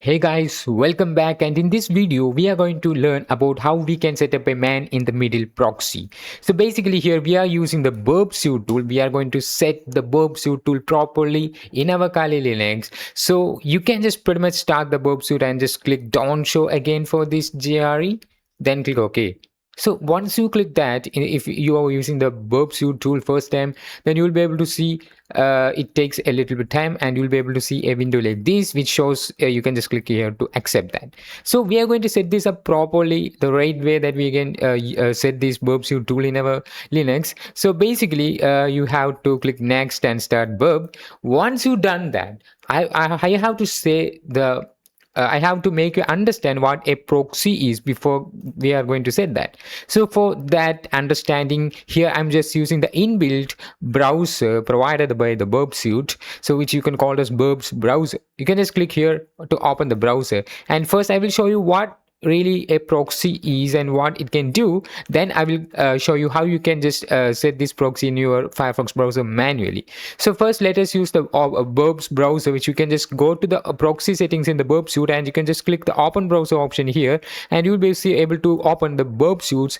Hey guys, welcome back, and in this video we are going to learn about how we can set up a man in the middle proxy. So basically here we are using the burp suit tool. We are going to set the burp suit tool properly in our Kali Linux. So you can just pretty much start the burp suit and just click don't show again for this GRE, then click OK. So once you click that, if you are using the burp suit tool first time, then you will be able to see it takes a little bit time, and you'll be able to see a window like this which shows you can just click here to accept that. So we are going to set this up properly the right way that we can set this burp suit tool in our Linux. So basically you have to click next and start burp. Once you done that, I have to say the I have to make you understand what a proxy is before we are going to set that. So for that understanding, here I'm just using the inbuilt browser provided by the Burp suite, so which you can call as Burp's browser. You can just click here to open the browser, and first I will show you what really a proxy is and what it can do. Then I will show you how you can just set this proxy in your Firefox browser manually. So first let us use the Burp's browser, which you can just go to the proxy settings in the Burp suite, and you can just click the open browser option here, and you'll be able to open the Burp suite's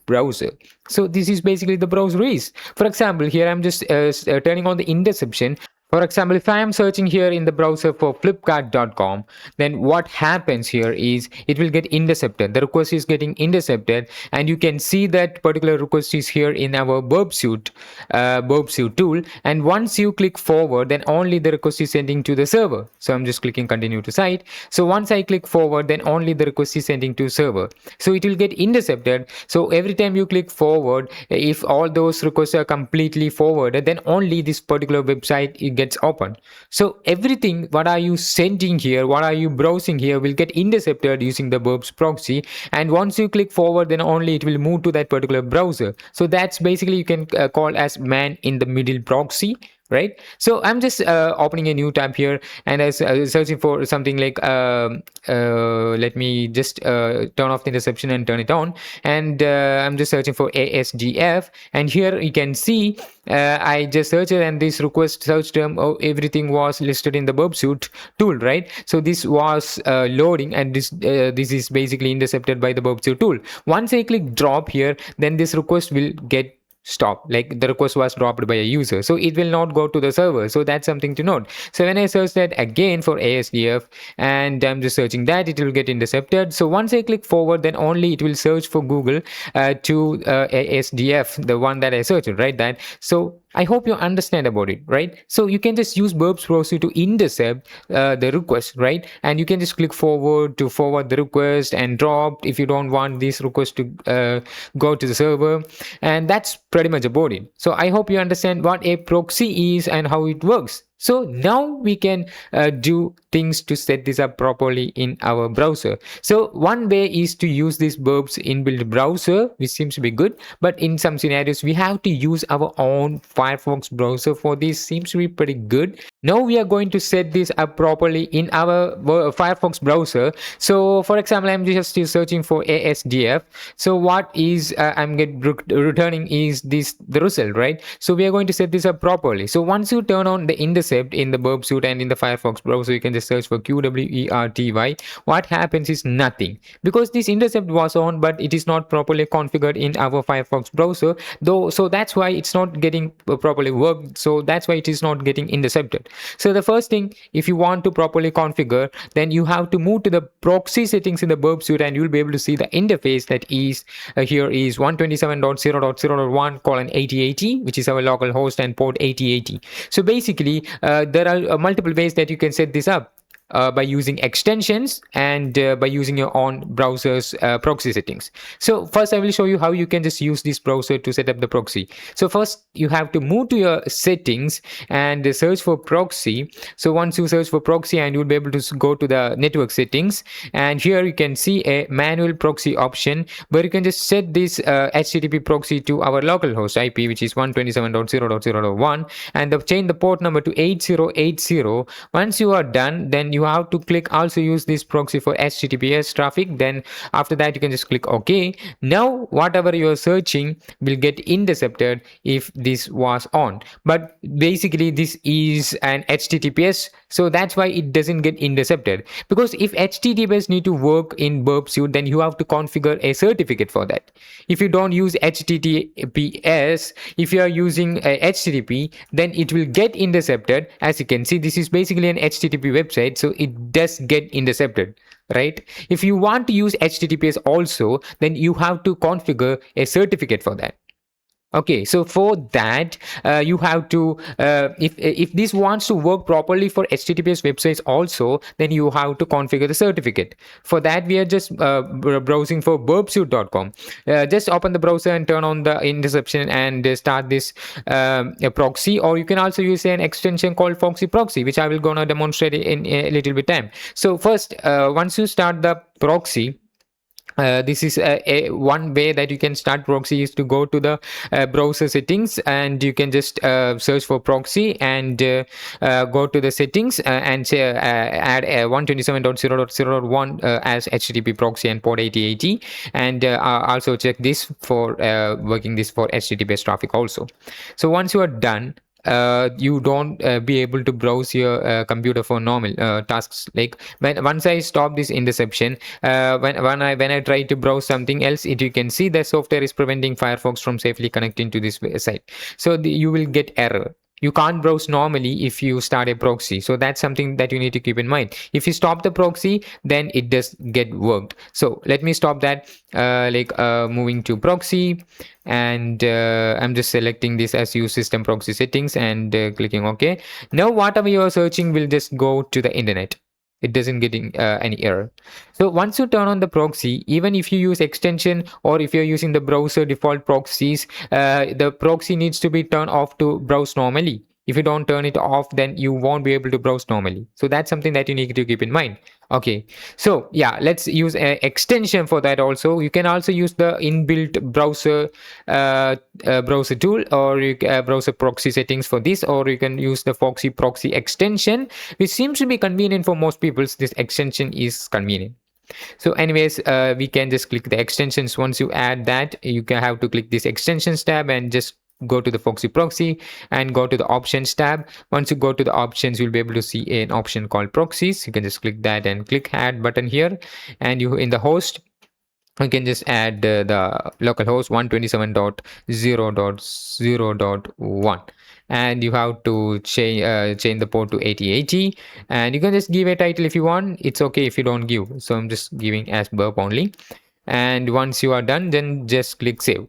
browser. So this is basically the browser is. For example, here I'm just turning on the interception. For example, if I am searching here in the browser for flipkart.com, then what happens here is it will get intercepted. The request is getting intercepted, and you can see that particular request is here in our Burp suite tool. And once you click forward, then only the request is sending to the server. So I'm just clicking continue to site. So once I click forward, then only the request is sending to server. So it will get intercepted. So every time you click forward, if all those requests are completely forwarded, then only this particular website gets open. So everything what are you sending here, what are you browsing here will get intercepted using the Burp's proxy, and once you click forward, then only it will move to that particular browser. So that's basically you can call as man in the middle proxy, right? So I'm just opening a new tab here, and I searching for something like let me just turn off the interception and turn it on, and I'm just searching for ASDF, and here you can see I just searched it, and this request search term, everything was listed in the Burp suite tool, right? So this was loading, and this is basically intercepted by the Burp suite tool. Once I click drop here, then this request will get stop, like the request was dropped by a user, so it will not go to the server. So that's something to note. So when I search that again for ASDF, and I'm just searching that, it will get intercepted. So once I click forward, then only it will search for Google to ASDF, the one that I searched, right? That. So I hope you understand about it, right? So you can just use Burp's proxy to intercept the request, right? And you can just click forward to forward the request, and drop if you don't want this request to go to the server. And that's pretty much about it. So I hope you understand what a proxy is and how it works. So now we can do things to set this up properly in our browser. So one way is to use this Burp's inbuilt browser, which seems to be good. But in some scenarios, we have to use our own Firefox browser for this. Seems to be pretty good. Now we are going to set this up properly in our Firefox browser. So for example, I'm just searching for ASDF. So what is I'm returning is the result, right? So we are going to set this up properly. So once you turn on the intercept in the Burp suite and in the Firefox browser, you can just search for QWERTY. What happens is nothing, because this intercept was on, but it is not properly configured in our Firefox browser, though. So that's why it's not getting properly worked. So that's why it is not getting intercepted. So the first thing, if you want to properly configure, then you have to move to the proxy settings in the Burp suite, and you'll be able to see the interface that is here is 127.0.0.1:8080, which is our local host, and port 8080. So basically there are multiple ways that you can set this up. By using extensions, and by using your own browser's proxy settings. So first I will show you how you can just use this browser to set up the proxy. So first you have to move to your settings and search for proxy. So once you search for proxy, and you'll be able to go to the network settings, and here you can see a manual proxy option where you can just set this HTTP proxy to our local host IP, which is 127.0.0.1, and change the port number to 8080. Once you are done, then you have to click also use this proxy for HTTPS traffic. Then after that you can just click OK. Now whatever you are searching will get intercepted if this was on, but basically this is an HTTPS So that's why it doesn't get intercepted. Because if HTTPS need to work in Burp Suite, then you have to configure a certificate for that. If you don't use HTTPS, if you are using HTTP, then it will get intercepted. As you can see, this is basically an HTTP website, so it does get intercepted, right? If you want to use HTTPS also, then you have to configure a certificate for that. Okay, so for that, you have to if this wants to work properly for HTTPS websites also, then you have to configure the certificate. For that, we are just browsing for burpsuite.com. Just open the browser and turn on the interception and start this proxy, or you can also use an extension called Foxy Proxy, which I will gonna demonstrate in a little bit time. So first, once you start the proxy, this is a one way that you can start proxy is to go to the browser settings, and you can just search for proxy and go to the settings and say, add 127.0.0.1 as HTTP proxy and port 8080, and also check this for working this for HTTPS traffic also. So once you are done, you don't be able to browse your computer for normal tasks. Like once I stop this interception, when I try to browse something else, you can see the software is preventing Firefox from safely connecting to this site. So you will get error. You can't browse normally if you start a proxy. So that's something that you need to keep in mind. If you stop the proxy, then it does get worked. So let me stop that. Moving to proxy, and I'm just selecting this as use system proxy settings and clicking OK. Now whatever you are searching will just go to the internet. It doesn't get any error. So once you turn on the proxy, even if you use extension or if you're using the browser default proxies, the proxy needs to be turned off to browse normally. If you don't turn it off, then you won't be able to browse normally. So that's something that you need to keep in mind. Okay, so yeah, let's use an extension for that also. You can also use the inbuilt browser tool, or browser proxy settings for this, or you can use the Foxy Proxy extension, which seems to be convenient for most people. This extension is convenient. So anyways, we can just click the extensions. Once you add that, you can have to click this extensions tab and just go to the Foxy Proxy and go to the options tab. Once you go to the options, you'll be able to see an option called proxies. You can just click that and click add button here, and you in the host, you can just add the localhost 127.0.0.1, and you have to change the port to 8080, and you can just give a title if you want. It's okay if you don't give, so I'm just giving as burp only. And once you are done, then just click save.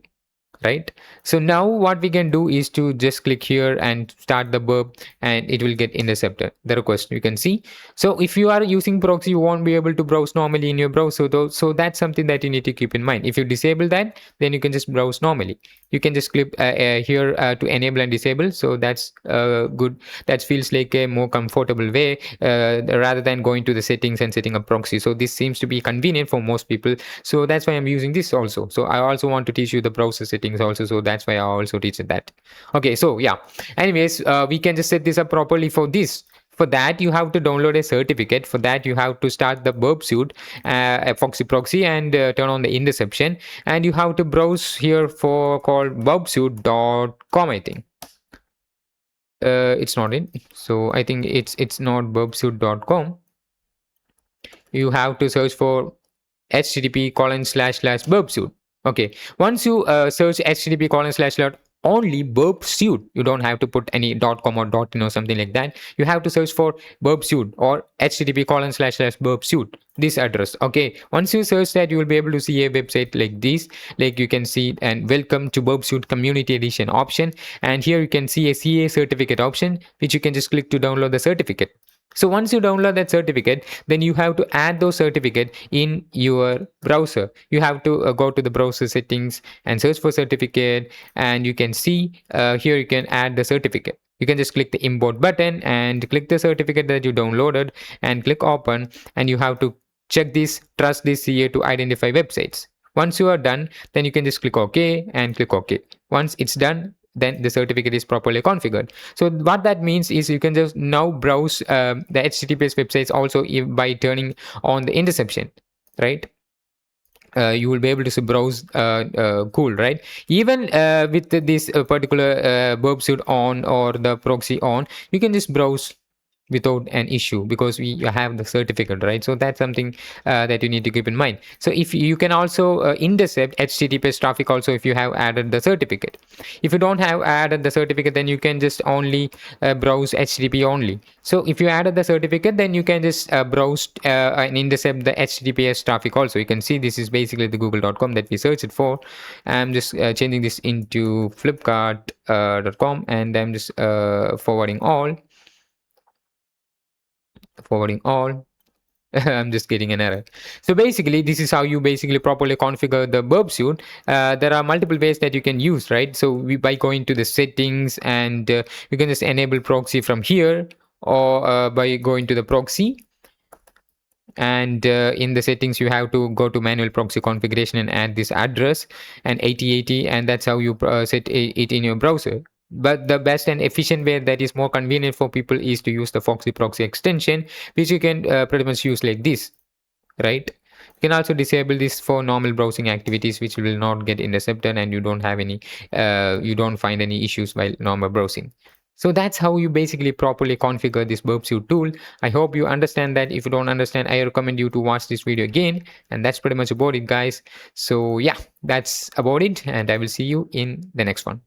Right, so now what we can do is to just click here and start the burp, and it will get intercepted, the request, you can see. So if you are using proxy, you won't be able to browse normally in your browser though. So that's something that you need to keep in mind. If you disable that, then you can just browse normally. You can just click here to enable and disable. So that's good. That feels like a more comfortable way rather than going to the settings and setting up proxy. So this seems to be convenient for most people, so that's why I'm using this also. So I also want to teach you the browser settings also, so that's why I also teach it that. Okay, so yeah, anyways, we can just set this up properly for this. For that, you have to download a certificate. For that, you have to start the Burp Suite, a Foxy Proxy, and turn on the interception, and you have to browse here for called burpsuite.com, I think. It's not in, so I think it's not burpsuite.com. You have to search for http://burpsuite. Okay, once you search http:// only Burp Suite, you don't have to put any .com or .in or something like that. You have to search for Burp Suite or http://burp suite, this address. Okay, once you search that, you will be able to see a website like this. Like you can see, and welcome to Burp Suite Community Edition option, and here you can see a CA certificate option, which you can just click to download the certificate. So once you download that certificate, then you have to add those certificate in your browser. You have to go to the browser settings and search for certificate, and you can see here you can add the certificate. You can just click the import button and click the certificate that you downloaded and click open, and you have to check this trust this CA to identify websites. Once you are done, then you can just click OK and click OK. Once it's done, then the certificate is properly configured. So what that means is you can just now browse the HTTPS websites also by turning on the interception, right? You will be able to browse cool, right? Even with this particular Burp Suite on or the proxy on, you can just browse without an issue because we have the certificate, right? So that's something that you need to keep in mind. So if you can also intercept https traffic also if you have added the certificate. If you don't have added the certificate, then you can just only browse http only. So if you added the certificate, then you can just browse and intercept the https traffic also. You can see this is basically the google.com that we searched it for. I'm just changing this into flipkart.com, and I'm just forwarding all. I'm just getting an error. So basically, this is how you basically properly configure the burp suite. There are multiple ways that you can use, right? So by going to the settings, and you can just enable proxy from here, or by going to the proxy, and in the settings you have to go to manual proxy configuration and add this address and 8080, and that's how you set it in your browser. But the best and efficient way that is more convenient for people is to use the foxy proxy extension, which you can pretty much use like this, right? You can also disable this for normal browsing activities, which will not get intercepted, and you don't have any you don't find any issues while normal browsing. So that's how you basically properly configure this burp suite tool. I hope you understand that. If you don't understand, I recommend you to watch this video again. And that's pretty much about it, guys. So yeah, that's about it, and I will see you in the next one.